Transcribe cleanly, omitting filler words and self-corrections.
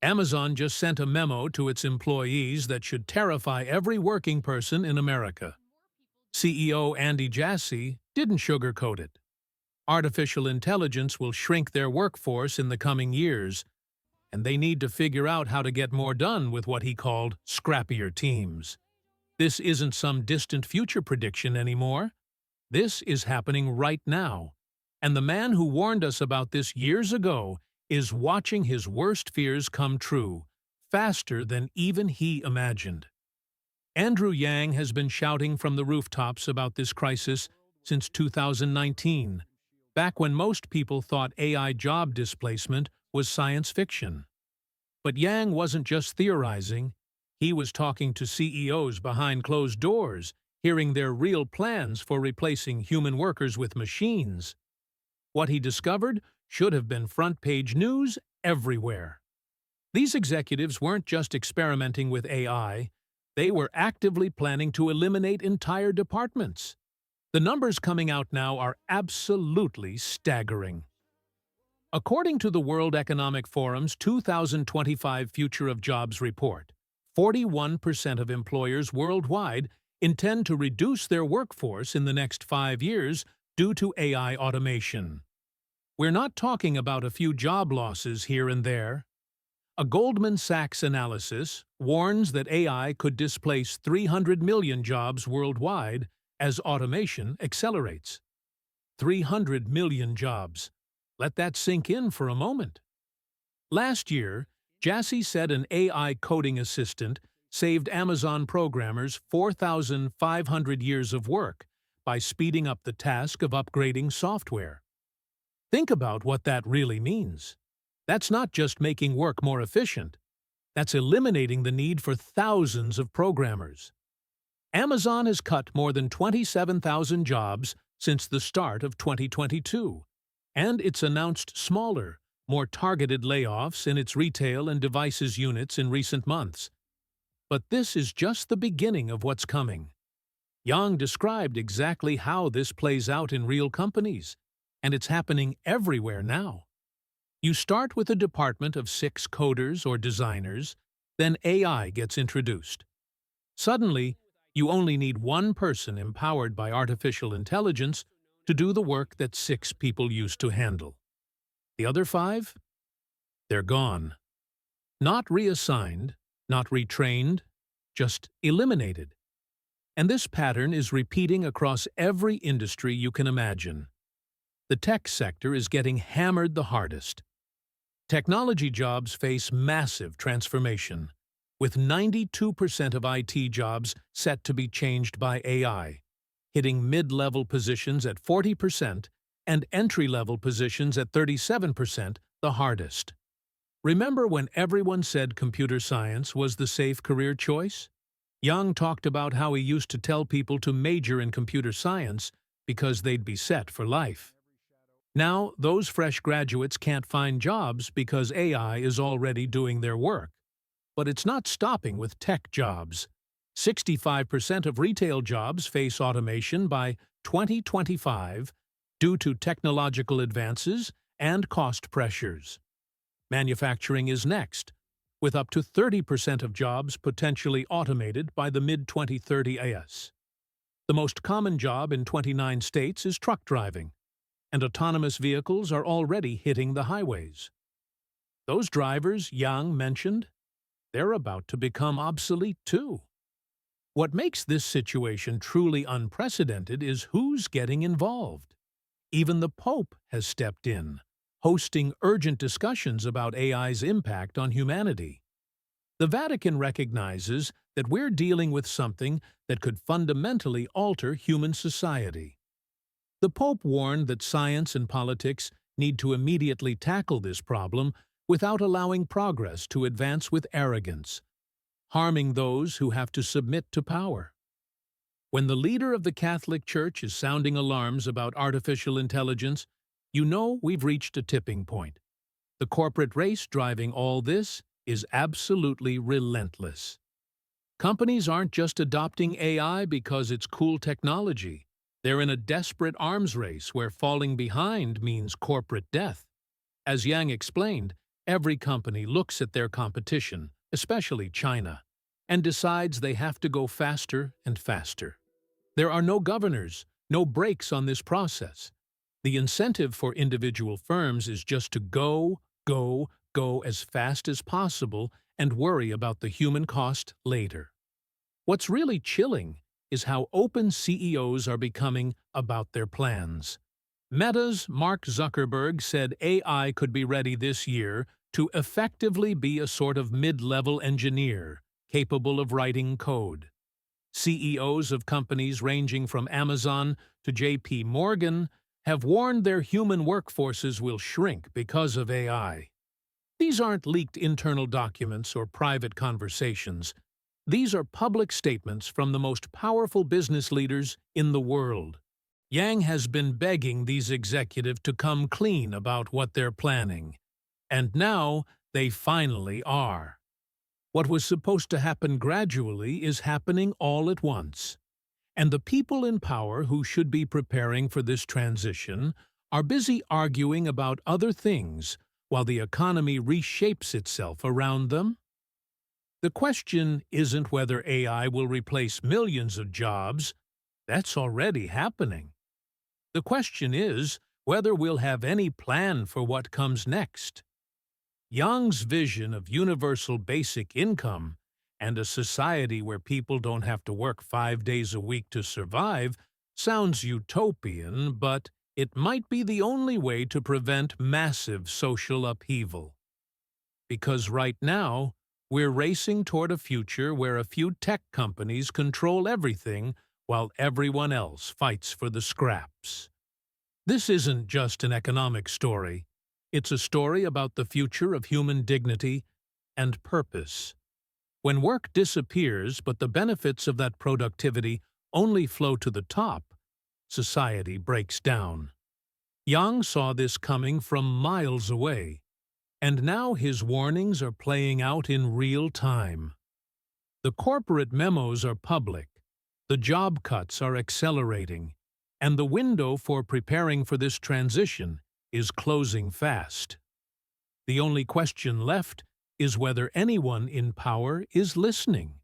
Amazon just sent a memo to its employees that should terrify every working person in America. CEO Andy Jassy didn't sugarcoat it. Artificial intelligence will shrink their workforce in the coming years, and they need to figure out how to get more done with what he called scrappier teams. This isn't some distant future prediction anymore. This is happening right now. And the man who warned us about this years ago is watching his worst fears come true, faster than even he imagined. Andrew Yang has been shouting from the rooftops about this crisis since 2019, back when most people thought AI job displacement was science fiction. But Yang wasn't just theorizing, he was talking to CEOs behind closed doors, hearing their real plans for replacing human workers with machines. What he discovered should have been front-page news everywhere. These executives weren't just experimenting with AI, they were actively planning to eliminate entire departments. The numbers coming out now are absolutely staggering. According to the World Economic Forum's 2025 Future of Jobs report, 41% of employers worldwide intend to reduce their workforce in the next 5 years due to AI automation. We're not talking about a few job losses here and there. A Goldman Sachs analysis warns that AI could displace 300 million jobs worldwide as automation accelerates. 300 million jobs. Let that sink in for a moment. Last year, Jassy said an AI coding assistant saved Amazon programmers 4,500 years of work by speeding up the task of upgrading software. Think about what that really means. That's not just making work more efficient. That's eliminating the need for thousands of programmers. Amazon has cut more than 27,000 jobs since the start of 2022, and it's announced smaller, more targeted layoffs in its retail and devices units in recent months. But this is just the beginning of what's coming. Yang described exactly how this plays out in real companies, and it's happening everywhere now. You start with a department of 6 coders or designers, then AI gets introduced. Suddenly, you only need one person empowered by artificial intelligence to do the work that 6 people used to handle. The other 5? They're gone. Not reassigned, not retrained, just eliminated. And this pattern is repeating across every industry you can imagine. The tech sector is getting hammered the hardest. Technology jobs face massive transformation, with 92% of IT jobs set to be changed by AI, hitting mid-level positions at 40% and entry-level positions at 37% the hardest. Remember when everyone said computer science was the safe career choice? Yang talked about how he used to tell people to major in computer science because they'd be set for life. Now, those fresh graduates can't find jobs because AI is already doing their work. But it's not stopping with tech jobs. 65% of retail jobs face automation by 2025 due to technological advances and cost pressures. Manufacturing is next, with up to 30% of jobs potentially automated by the mid-2030s. The most common job in 29 states is truck driving, and autonomous vehicles are already hitting the highways. Those drivers Yang mentioned, they're about to become obsolete too. What makes this situation truly unprecedented is who's getting involved. Even the Pope has stepped in, hosting urgent discussions about AI's impact on humanity. The Vatican recognizes that we're dealing with something that could fundamentally alter human society. The Pope warned that science and politics need to immediately tackle this problem without allowing progress to advance with arrogance, harming those who have to submit to power. When the leader of the Catholic Church is sounding alarms about artificial intelligence, you know we've reached a tipping point. The corporate race driving all this is absolutely relentless. Companies aren't just adopting AI because it's cool technology. They're in a desperate arms race where falling behind means corporate death. As Yang explained, Every company looks at their competition, especially China, and decides they have to go faster and faster. There are no governors, no brakes on this process. The incentive for individual firms is just to go, go, go as fast as possible and worry about the human cost later. What's really chilling is how open CEOs are becoming about their plans. Meta's Mark Zuckerberg said AI could be ready this year to effectively be a sort of mid-level engineer capable of writing code. CEOs of companies ranging from Amazon to JP Morgan have warned their human workforces will shrink because of AI. These aren't leaked internal documents or private conversations. These are public statements from the most powerful business leaders in the world. Yang has been begging these executives to come clean about what they're planning. And now they finally are. What was supposed to happen gradually is happening all at once. And the people in power who should be preparing for this transition are busy arguing about other things while the economy reshapes itself around them. The question isn't whether AI will replace millions of jobs. That's already happening. The question is whether we'll have any plan for what comes next. Yang's vision of universal basic income and a society where people don't have to work 5 days a week to survive sounds utopian, but it might be the only way to prevent massive social upheaval. Because right now, we're racing toward a future where a few tech companies control everything while everyone else fights for the scraps. This isn't just an economic story. It's a story about the future of human dignity and purpose. When work disappears but the benefits of that productivity only flow to the top, society breaks down. Yang saw this coming from miles away, and now his warnings are playing out in real time. The corporate memos are public, the job cuts are accelerating, and the window for preparing for this transition is closing fast. The only question left is whether anyone in power is listening.